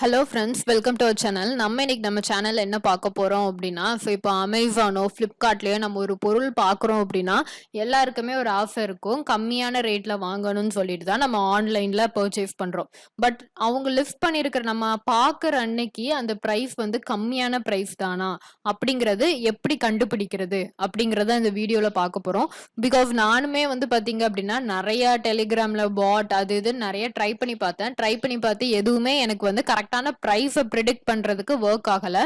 Hello friends, welcome to our channel. நம்ம சேனல்ல என்ன பார்க்க போறோம் அப்படின்னா, இப்போ அமேசானோ ஃப்ளிப்கார்ட்லயோ நம்ம ஒரு பொருள் பார்க்குறோம் அப்படின்னா எல்லாருக்குமே ஒரு ஆசை இருக்கும். கம்மியான ரேட்ல வாங்கணும்னு சொல்லிட்டு தான் நம்ம ஆன்லைன்ல பர்ச்சேஸ் பண்றோம். பட் அவங்க லிஸ்ட் பண்ணியிருக்கிற நம்ம பார்க்குற அன்னைக்கு அந்த ப்ரைஸ் வந்து கம்மியான ப்ரைஸ் தானா அப்படிங்கிறது எப்படி கண்டுபிடிக்கிறது அப்படிங்கிறத இந்த வீடியோல பார்க்க போறோம். பிகாஸ் நானுமே வந்து பார்த்தீங்க அப்படின்னா நிறைய டெலிகிராம்ல பாட் அது இதுன்னு நிறைய ட்ரை பண்ணி பார்த்தேன். ட்ரை பண்ணி பார்த்து எதுவுமே எனக்கு வந்து கரெக்டான பிரைஸை ப்ரிடிக்ட் பண்றதுக்கு ஒர்க் ஆகல.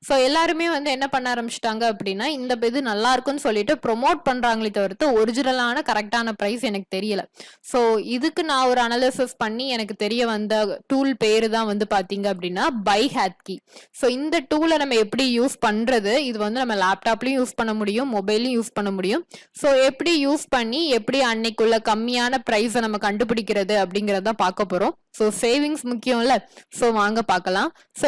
ஸோ எல்லாருமே வந்து என்ன பண்ண ஆரம்பிச்சிட்டாங்க அப்படின்னா, இந்த இது நல்லா இருக்குன்னு சொல்லிட்டு ப்ரொமோட் பண்றாங்களே தவிர்த்து ஒரிஜினலான கரெக்டான பிரைஸ் எனக்கு தெரியல. ஸோ இதுக்கு நான் ஒரு அனாலிசிஸ் பண்ணி எனக்கு தெரிய வந்த டூல் பேரு தான் வந்து பாத்தீங்க அப்படின்னா பைஹாட்கி. ஸோ இந்த டூலை நம்ம எப்படி யூஸ் பண்றது, இது வந்து நம்ம லேப்டாப்லயும் யூஸ் பண்ண முடியும், மொபைலையும் யூஸ் பண்ண முடியும். ஸோ எப்படி யூஸ் பண்ணி எப்படி அன்னைக்குள்ள கம்மியான பிரைஸை நம்ம கண்டுபிடிக்கிறது அப்படிங்கறத பார்க்க போறோம். So savings முக்கியம்ல. ஸோ வாங்க பார்க்கலாம். ஸோ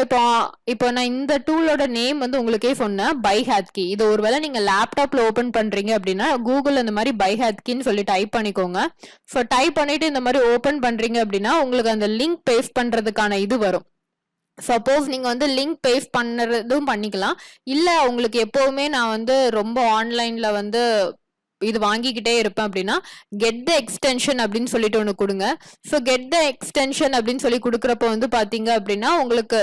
இப்போ நான் இந்த டூலோட நேம் வந்து உங்களுக்கே சொன்னேன், பைஹாட்கி. இது ஒருவேளை நீங்க லேப்டாப்ல ஓபன் பண்றீங்க அப்படின்னா கூகுள் இந்த மாதிரி பைஹாட்கின்னு சொல்லி டைப் பண்ணிக்கோங்க. ஸோ டைப் பண்ணிட்டு இந்த மாதிரி ஓபன் பண்றீங்க அப்படின்னா உங்களுக்கு அந்த லிங்க் பேஸ்ட் பண்றதுக்கான இது வரும். சப்போஸ் நீங்க வந்து லிங்க் பேஸ்ட் பண்ணுறதும் பண்ணிக்கலாம். இல்ல உங்களுக்கு எப்பவுமே நான் வந்து ரொம்ப ஆன்லைன்ல வந்து இது வாங்கிக்கிட்டே இருப்பேன் அப்படின்னா கெட் த எக்ஸ்டென்ஷன் அப்படின்னு சொல்லிட்டு ஒன்று கொடுங்க. ஸோ கெட் த எக்ஸ்டென்ஷன் அப்படின்னு சொல்லி கொடுக்குறப்ப வந்து பாத்தீங்க அப்படின்னா உங்களுக்கு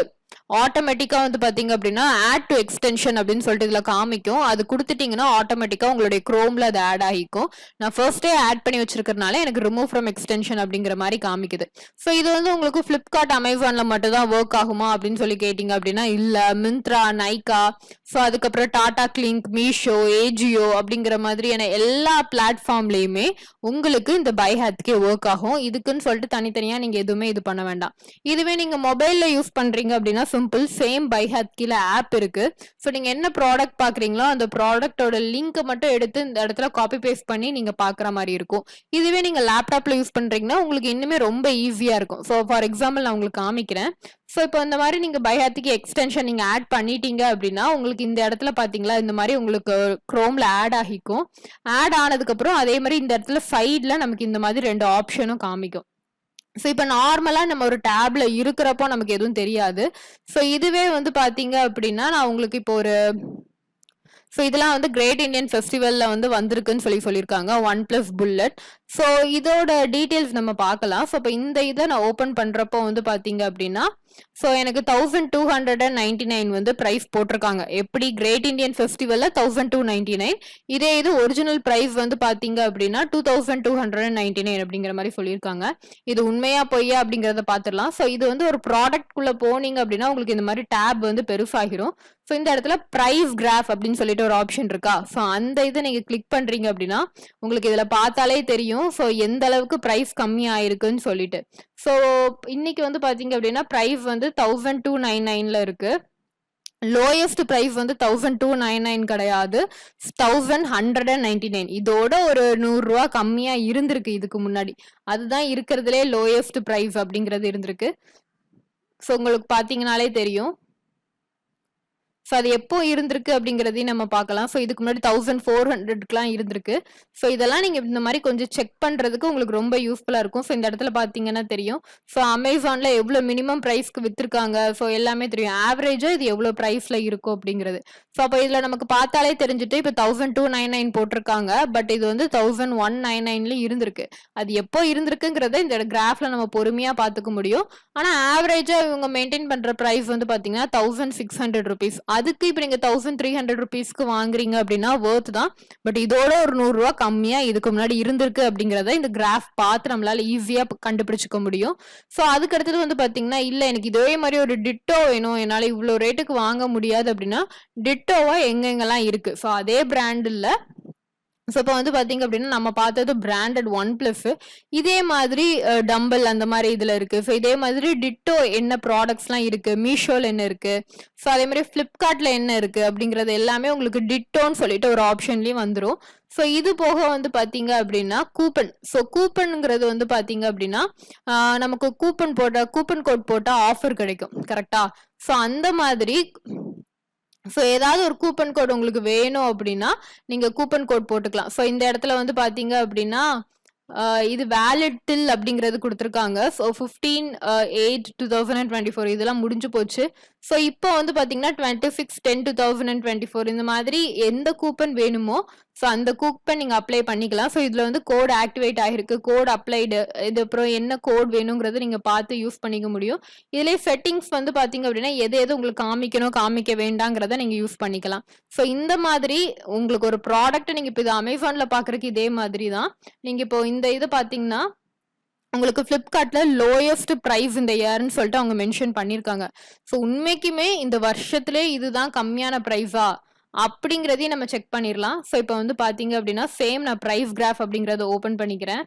ஆட்டோமேட்டிக்கா வந்து பாத்தீங்க அப்படின்னா ஆட் டு எக்ஸ்டென்ஷன் அப்படின்னு சொல்லிட்டு இதுல காமிக்கும். அது கொடுத்துட்டீங்கன்னா ஆட்டோமேட்டிக்கா உங்களுடைய குரோம்ல அது ஆட் ஆகிக்கும். நான் ஃபர்ஸ்டே ஆட் பண்ணி வச்சிருக்கறனால எனக்கு ரிமூவ் ஃப்ரம் எக்ஸ்டென்ஷன் அப்படிங்கிற மாதிரி காமிக்குது. ஸோ இது வந்து உங்களுக்கு பிளிப்கார்ட் அமேசான்ல மட்டும் தான் ஒர்க் ஆகுமா அப்படின்னு சொல்லி கேட்டீங்க அப்படின்னா இல்ல. மிந்த்ரா, நைகா, ஸோ அதுக்கப்புறம் டாடா கிளிங்க், மீஷோ, ஏஜியோ அப்படிங்கிற மாதிரியான எல்லா பிளாட்ஃபார்ம்லயுமே உங்களுக்கு இந்த பைஹாட்கி ஒர்க் ஆகும். இதுக்குன்னு சொல்லிட்டு தனித்தனியா நீங்க எதுவுமே இது பண்ண வேண்டாம். இதுவே நீங்க மொபைல்ல யூஸ் பண்றீங்க அப்படின்னா சிம்பிள் சேம் பைஹாட்கில ஆப் இருக்கு. ஸோ நீங்க என்ன ப்ராடக்ட் பாக்குறீங்களோ அந்த ப்ராடக்டோட லிங்க் மட்டும் எடுத்து இந்த இடத்துல காப்பி பேஸ்ட் பண்ணி நீங்க பாக்குற மாதிரி இருக்கும். இதுவே நீங்க லேப்டாப்ல யூஸ் பண்றீங்கன்னா உங்களுக்கு இன்னுமே ரொம்ப ஈஸியா இருக்கும். ஸோ ஃபார் எக்ஸாம்பிள் நான் உங்களுக்கு காமிக்கிறேன். ஸோ இப்போ இந்த மாதிரி நீங்க பைஹாட்கி எக்ஸ்டென்ஷன் நீங்க ஆட் பண்ணிட்டீங்க அப்படின்னா உங்களுக்கு இந்த இடத்துல பாத்தீங்களா இந்த மாதிரி உங்களுக்கு குரோம்ல ஆட் ஆகிக்கும். ஆட் ஆனதுக்கு அப்புறம் அதே மாதிரி இந்த இடத்துல சைட்ல நமக்கு இந்த மாதிரி ரெண்டு ஆப்ஷனும் காமிக்கும். ஸோ இப்போ நார்மலா நம்ம ஒரு டேப்ல இருக்கிறப்போ நமக்கு எதுவும் தெரியாது. ஸோ இதுவே வந்து பாத்தீங்க அப்படின்னா நான் உங்களுக்கு இப்போ ஒரு இதெல்லாம் வந்து கிரேட் இண்டியன் ஃபெஸ்டிவல்ல வந்து வந்திருக்குன்னு சொல்லியிருக்காங்க, ஒன் பிளஸ் புல்லட். ஸோ இதோட டீட்டெயில்ஸ் நம்ம பார்க்கலாம். ஸோ இப்போ இந்த இதை நான் ஓப்பன் பண்றப்போ வந்து பாத்தீங்க அப்படின்னா ஸோ எனக்கு 1299 வந்து பிரைஸ் போட்டிருக்காங்க. எப்படி கிரேட் இண்டியன் ஃபெஸ்டிவல்ல 1299. இதே இது ஒரிஜினல் பிரைஸ் வந்து பாத்தீங்க அப்படின்னா 2299 அப்படிங்கிற மாதிரி சொல்லியிருக்காங்க. இது உண்மையா பொய்யா அப்படிங்கறத பாத்துடலாம். ஸோ இது வந்து ஒரு ப்ராடக்ட் குள்ள போனீங்க அப்படின்னா உங்களுக்கு இந்த மாதிரி டேப் வந்து பெருசாகிரும். ஸோ இந்த இடத்துல பிரைஸ் கிராஃப் அப்படின்னு சொல்லிட்டு ஒரு ஆப்ஷன் இருக்கா. ஸோ அந்த இதை நீங்க கிளிக் பண்றீங்க அப்படின்னா உங்களுக்கு இதுல பார்த்தாலே தெரியும் ஸோ எந்த அளவுக்கு பிரைஸ் கம்மி ஆயிருக்குன்னு சொல்லிட்டு. ஸோ இன்னைக்கு வந்து பாத்தீங்க அப்படின்னா பிரைஸ் வந்து 1299ல இருக்கு. லோயஸ்ட் பிரைஸ் வந்து 1299 கிடையாது, 1199. இதோட ஒரு 100 ரூபா கம்மியா இருந்திருக்கு இதுக்கு முன்னாடி. அதுதான் இருக்கிறதுலே லோயஸ்ட் பிரைஸ் அப்படிங்கிறது இருந்திருக்கு. ஸோ உங்களுக்கு பாத்தீங்கன்னாலே தெரியும். ஸோ அது எப்போ இருந்திருக்கு அப்படிங்கிறதையும் நம்ம பார்க்கலாம். ஸோ இதுக்கு முன்னாடி 1400க்குலாம் இருந்திருக்கு. ஸோ இதெல்லாம் நீங்கள் இந்த மாதிரி கொஞ்சம் செக் பண்ணுறதுக்கு உங்களுக்கு ரொம்ப யூஸ்ஃபுல்லாக இருக்கும். ஸோ இந்த இடத்துல பார்த்தீங்கன்னா தெரியும். ஸோ அமேசானில் எவ்வளோ மினிமம் ப்ரைஸ்க்கு விற்றுருக்காங்க. ஸோ எல்லாமே தெரியும். ஆவரேஜாக இது எவ்வளோ ப்ரைஸில் இருக்கும் அப்படிங்கிறது. ஸோ அப்போ இதில் நமக்கு பார்த்தாலே தெரிஞ்சுட்டு இப்போ 1299 போட்டிருக்காங்க. பட் இது வந்து 1199 இருந்திருக்கு. அது எப்போ இருந்திருக்குங்கிறத இந்த கிராஃப்ல நம்ம பொறுமையாக பார்த்துக்க முடியும். ஆனால் ஆவரேஜாக இவங்க மெயின்டைன் பண்ணுற ப்ரைஸ் வந்து பார்த்தீங்கன்னா 1600 ருபீஸ். அதுக்கு இப்போ நீங்க 1300 ருபீஸ்க்கு வாங்குறீங்க அப்படின்னா வர்த் தான். பட் இதோட ஒரு 100 ரூபா கம்மியா இதுக்கு முன்னாடி இருந்திருக்கு அப்படிங்கறத இந்த கிராஃப் பார்த்து நம்மளால ஈஸியா கண்டுபிடிச்சுக்க முடியும். ஸோ அதுக்கு அடுத்தது வந்து பாத்தீங்கன்னா இல்ல எனக்கு இதே மாதிரி ஒரு டிட்டோ வேணும், என்னால இவ்வளவு ரேட்டுக்கு வாங்க முடியாது அப்படின்னா டிட்டோவா எங்கெங்கெல்லாம் இருக்கு. ஸோ அதே பிராண்ட் இல்ல. ஸோ இப்போ வந்து பார்த்தீங்க அப்படின்னா நம்ம பார்த்தது பிராண்டட் ஒன் பிளஸ். இதே மாதிரி டம்பிள் அந்த மாதிரி இதில் இருக்கு. ஸோ இதே மாதிரி டிட்டோ என்ன ப்ராடக்ட்ஸ்லாம் இருக்கு, மீஷோவில் என்ன இருக்கு, ஸோ அதே மாதிரி ஃப்ளிப்கார்ட்ல என்ன இருக்கு அப்படிங்கிறது எல்லாமே உங்களுக்கு டிட்டோன்னு சொல்லிட்டு ஒரு ஆப்ஷன்லையும் வந்துடும். ஸோ இது போக வந்து பார்த்தீங்க அப்படின்னா கூப்பன். ஸோ கூப்பனுங்கிறது வந்து பார்த்தீங்க அப்படின்னா நமக்கு கூப்பன் கோட் போட்டால் ஆஃபர் கிடைக்கும் கரெக்டா. ஸோ அந்த மாதிரி ஸோ ஏதாவது ஒரு கூப்பன் கோட் உங்களுக்கு வேணும் அப்படின்னா நீங்க கூப்பன் கோட் போட்டுக்கலாம். ஸோ இந்த இடத்துல வந்து பாத்தீங்க அப்படின்னா இது வேலிட் டில் அப்படிங்கிறது குடுத்துருக்காங்க. ஸோ 15/8/2024 இதெல்லாம் முடிஞ்சு போச்சு. ஸோ இப்போ வந்து பார்த்தீங்கன்னா 26/10/2024 இந்த மாதிரி எந்த கூப்பன் வேணுமோ ஸோ அந்த கூப்பன் நீங்க அப்ளை பண்ணிக்கலாம். ஸோ இதுல வந்து கோட் ஆக்டிவேட் ஆகிருக்கு, கோட் அப்ளைடு, இது அப்புறம் என்ன கோட் வேணுங்கிறத நீங்க பார்த்து யூஸ் பண்ணிக்க முடியும். இதுலயே செட்டிங்ஸ் வந்து பார்த்தீங்க அப்படின்னா எது எது உங்களுக்கு காமிக்கணும் காமிக்க வேண்டாங்கிறத நீங்க யூஸ் பண்ணிக்கலாம். ஸோ இந்த மாதிரி உங்களுக்கு ஒரு ப்ராடக்ட் நீங்க இப்போ இது அமேசான்ல பார்க்கறதுக்கு இதே மாதிரி தான். நீங்க இப்போ இந்த இது பார்த்தீங்கன்னா உங்களுக்கு ஃப்ளிப்கார்ட்ல லோயஸ்ட் பிரைஸ் இந்த இயர்ன்னு சொல்லிட்டு அவங்க மென்ஷன் பண்ணியிருக்காங்க. ஸோ உண்மைக்குமே இந்த வருஷத்திலே இதுதான் கம்மியான பிரைஸா அப்படிங்கிறதையும் நம்ம செக் பண்ணிடலாம். ஸோ இப்போ வந்து பார்த்தீங்க அப்படின்னா சேம் நான் ப்ரைஸ் கிராஃப் அப்படிங்கிறத ஓப்பன் பண்ணிக்கிறேன்.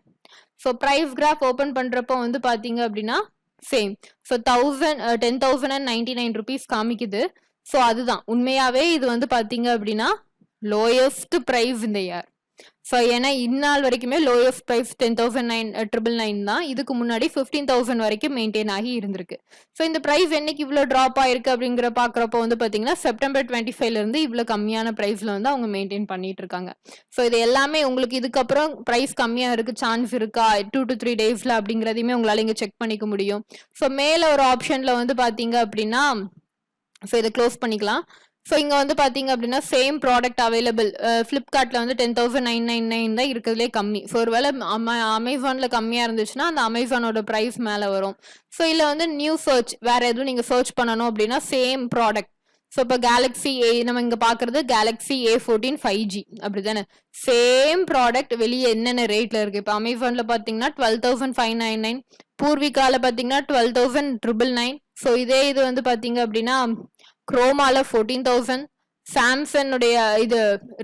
ஸோ ப்ரைஸ் கிராஃப் ஓப்பன் பண்ணுறப்போ வந்து பார்த்தீங்க அப்படின்னா சேம். ஸோ 10,099 rupees காமிக்குது. ஸோ அதுதான் உண்மையாவே இது வந்து பார்த்தீங்க அப்படின்னா லோயஸ்ட் பிரைஸ் இந்த இயர். ஸோ ஏன்னா இந்நாள் வரைக்குமே லோயஸ்ட் ப்ரைஸ் 10,999 தான். இதுக்கு முன்னாடி 15,000 வரைக்கும் மெயின்டைன் ஆகி இருந்திருக்கு. ஸோ இந்த ப்ரைஸ் என்னைக்கு இவ்வளோ ட்ராப் ஆயிருக்கு அப்படிங்கிற பார்க்குறப்போ வந்து பார்த்தீங்கன்னா செப்டம்பர் 25 இருந்து இவ்வளோ கம்மியான ப்ரைஸில் வந்து அவங்க மெயின்டைன் பண்ணிட்டு இருக்காங்க. ஸோ இது எல்லாமே உங்களுக்கு இதுக்கப்புறம் ப்ரைஸ் கம்மியாக இருக்கு சான்ஸ் இருக்கா 2 to 3 டேஸில் அப்படிங்கிறதையுமே உங்களால் இங்கே செக் பண்ணிக்க முடியும். ஸோ மேலே ஒரு ஆப்ஷனில் வந்து பார்த்தீங்க அப்படின்னா ஸோ இதை க்ளோஸ் பண்ணிக்கலாம். ஸோ இங்கே வந்து பார்த்தீங்க அப்படின்னா சேம் ப்ராடக்ட் அவைலபிள் ஃப்ளிப்கார்ட்டில் வந்து 10,999 தான் இருக்கிறதுலே கம்மி. ஸோ ஒருவேளை அமேசானில் கம்மியாக இருந்துச்சுன்னா அந்த அமேசானோட ப்ரைஸ் மேலே வரும். ஸோ இதில் வந்து நியூ சர்ச் வேறு எதுவும் நீங்கள் சர்ச் பண்ணணும் அப்படின்னா சேம் ப்ராடக்ட். ஸோ இப்போ கேலக்ஸி நம்ம இங்கே பார்க்குறது கேலக்ஸி A14 5G அப்படி தானே சேம் ப்ராடக்ட் வெளியே என்னென்ன ரேட்டில் இருக்குது. இப்போ அமேசானில் பார்த்தீங்கன்னா 12,599, பூர்விகாவில் பார்த்தீங்கன்னா 12,999. ஸோ இதே இது வந்து பார்த்தீங்க அப்படின்னா குரோமால 14,000, சாம்சங்குடைய இது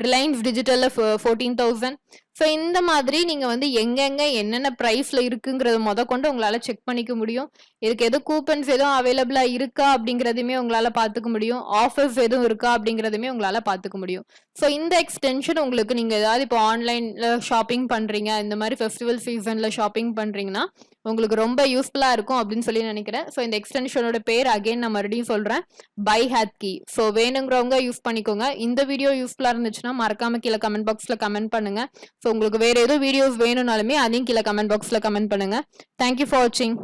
ரிலையன்ஸ் டிஜிட்டல்ல 14,000. ஸோ இந்த மாதிரி நீங்க வந்து எங்கெங்க என்னென்ன ப்ரைஸ்ல இருக்குங்கிறத கொண்டு உங்களால செக் பண்ணிக்க முடியும். இதுக்கு எதுவும் கூப்பன்ஸ் எதுவும் அவைலபிளா இருக்கா அப்படிங்கிறதையுமே உங்களால பார்த்துக்க முடியும். ஆஃபர்ஸ் எதுவும் இருக்கா அப்படிங்கிறதுமே உங்களால பார்த்துக்க முடியும். ஸோ இந்த எக்ஸ்டென்ஷன் உங்களுக்கு நீங்க ஏதாவது இப்போ ஆன்லைன்ல ஷாப்பிங் பண்றீங்க, இந்த மாதிரி ஃபெஸ்டிவல் சீசன்ல ஷாப்பிங் பண்றீங்கன்னா உங்களுக்கு ரொம்ப யூஸ்ஃபுல்லா இருக்கும் அப்படின்னு சொல்லி நினைக்கிறேன். ஸோ இந்த எக்ஸ்டென்ஷனோட பேர் அகைன் நான் மறுபடியும் சொல்றேன், பை ஹேத் கீ. ஸோ வேணுங்கிறவங்க யூஸ் பண்ணிக்கோங்க. இந்த வீடியோ யூஸ்ஃபுல்லா இருந்துச்சுன்னா மறக்காம கீழே கமெண்ட் பாக்ஸ்ல கமெண்ட் பண்ணுங்க. ஸோ உங்களுக்கு வேற ஏதோ வீடியோஸ் வேணும்னாலுமே அதையும் கீழே கமெண்ட் பாக்ஸ்ல கமெண்ட் பண்ணுங்க. தேங்க்யூ ஃபார் வாட்சிங்.